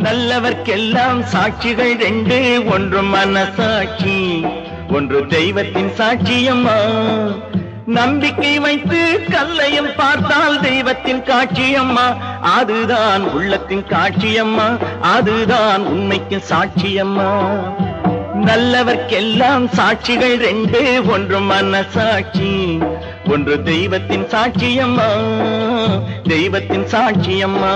நல்லவர்க்கெல்லாம் சாட்சிகள் ரெண்டு, ஒன்று மனசாட்சி, ஒன்று தெய்வத்தின் சாட்சியம்மா. நம்பிக்கை வைத்து கல்லையும் பார்த்தால் தெய்வத்தின் காட்சியம்மா. அதுதான் உள்ளத்தின் காட்சியம்மா, அதுதான் உண்மைக்கு சாட்சியம்மா. நல்லவர்க்கெல்லாம் சாட்சிகள் ரெண்டு, ஒன்று மனசாட்சி, ஒன்று தெய்வத்தின் சாட்சியம்மா, தெய்வத்தின் சாட்சியம்மா.